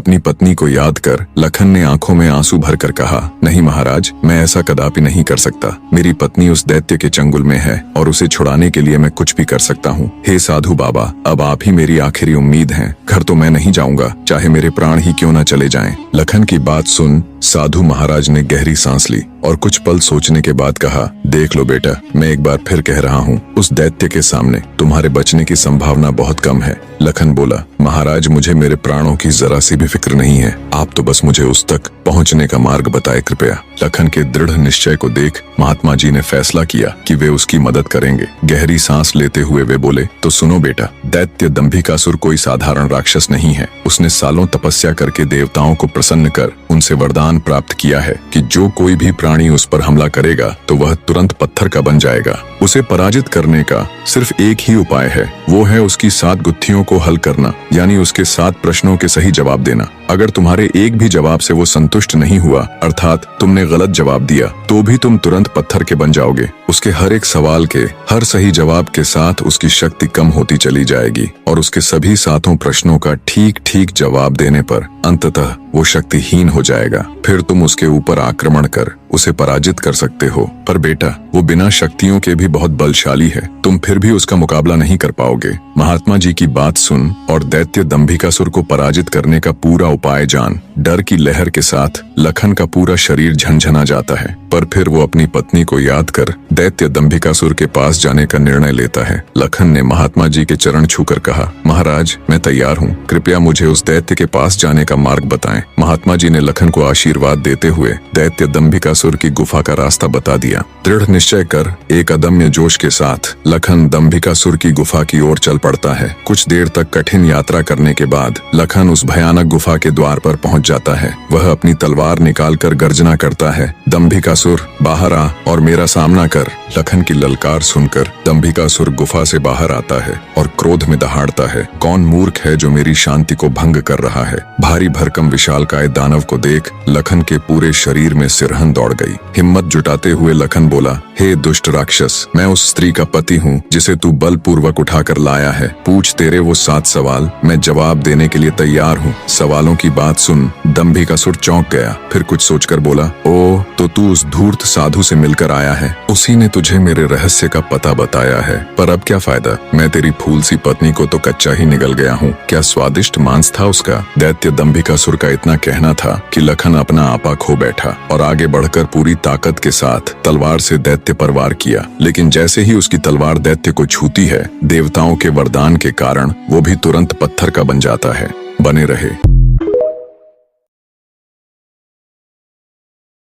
अपनी पत्नी को याद कर लखन ने आंखों में आंसू भरकर कहा, नहीं महाराज, मैं ऐसा कदापि नहीं कर सकता। मेरी पत्नी उस दैत्य के चंगुल में है और उसे छुड़ाने के लिए मैं कुछ भी कर सकता हूँ। हे साधु बाबा, अब आप ही मेरी आखिरी उम्मीद हैं। घर तो मैं नहीं जाऊंगा, चाहे मेरे प्राण ही क्यों न चले जाएं। लखन की बात सुन साधु महाराज ने गहरी सांस ली और कुछ पल सोचने के बाद कहा, देख लो बेटा, मैं एक बार फिर कह रहा हूँ, उस दैत्य के सामने तुम्हारे बचने की संभावना बहुत कम है। लखन बोला, महाराज, मुझे मेरे प्राणों की जरा सी भी फिक्र नहीं है, आप तो बस मुझे उस तक पहुँचने का मार्ग बताए कृपया। लखन के दृढ़ निश्चय को देख महात्मा जी ने फैसला किया कि वे उसकी मदद करेंगे। गहरी सांस लेते हुए वे बोले, तो सुनो बेटा, दैत्य दंभिकासुर कोई साधारण राक्षस नहीं है। उसने सालों तपस्या करके देवताओं को प्रसन्न कर उनसे वरदान प्राप्त किया है कि जो कोई भी प्राणी उस पर हमला करेगा तो वह तुरंत पत्थर का बन जाएगा। उसे पराजित करने का सिर्फ एक ही उपाय है, वो है उसकी 7 गुत्थियों को हल करना, यानी उसके 7 प्रश्नों के सही जवाब देना। अगर तुम्हारे एक भी जवाब से वो संतुष्ट नहीं हुआ, अर्थात तुमने गलत जवाब दिया, तो भी तुम तुरंत पत्थर के बन जाओगे। उसके हर एक सवाल के हर सही जवाब के साथ उसकी शक्ति कम होती चली जाएगी और उसके सभी 7 प्रश्नों का ठीक ठीक जवाब देने पर अंततः वो शक्तिहीन हो जाएगा। फिर तुम उसके ऊपर आक्रमण कर उसे पराजित कर सकते हो। पर बेटा, वो बिना शक्तियों के भी बहुत बलशाली है, तुम फिर भी उसका मुकाबला नहीं कर पाओगे। महात्मा जी की बात सुन और दैत्य दंभिकासुर को पराजित करने का पूरा उपाय जान। डर की लहर के साथ लखन का पूरा शरीर झंझना जाता है, पर फिर वो अपनी पत्नी को याद कर दैत्य दंभिकासुर के पास जाने का निर्णय लेता है। लखन ने महात्मा जी के चरण छूकर कहा, महाराज, मैं तैयार हूँ, कृपया मुझे उस दैत्य के पास जाने का मार्ग बताएं। महात्मा जी ने लखन को आशीर्वाद देते हुए दैत्य दंभिकासुर की गुफा का रास्ता बता दिया। दृढ़ निश्चय कर एक अदम्य जोश के साथ लखन दंभिकासुर की गुफा की ओर चल पड़ता है। कुछ देर तक कठिन यात्रा करने के बाद लखन उस भयानक गुफा के द्वार पर पहुंच जाता है। वह अपनी तलवार निकालकर गर्जना करता है, दंभिकासुर बाहर आ और मेरा सामना कर। लखन की ललकार सुनकर दंभिकासुर गुफा से बाहर आता है और क्रोध में दहाड़ता है, कौन मूर्ख है जो मेरी शांति को भंग कर रहा है। भारी भरकम विशालकाय दानव को देख लखन के पूरे शरीर में सिरहन दौड़ गई। हिम्मत जुटाते हुए लखन बोला, हे दुष्ट राक्षस, मैं उस स्त्री का पति हूँ जिसे तू बलपूर्वक उठाकर लाया है। पूछ तेरे वो 7 सवाल, मैं जवाब देने के लिए तैयार हूँ। सवालों की बात सुन दंभिकासुर चौंक गया, फिर कुछ सोचकर बोला, ओ, तो तू उस धूर्त साधु से मिलकर आया है, उसी ने तुझे मेरे रहस्य का पता बताया है। पर अब क्या फायदा, मैं तेरी फूल सी पत्नी को तो कच्चा ही निगल गया हूँ। क्या स्वादिष्ट मांस था उसका। दैत्य दंभिकासुर का इतना कहना था कि लखन अपना आपा खो बैठा और आगे बढ़कर पूरी ताकत के साथ तलवार से दैत्य पर वार किया। लेकिन जैसे ही उसकी तलवार दैत्य को छूती है, देवताओं के वरदान के कारण वो भी तुरंत पत्थर का बन जाता है। बने रहे।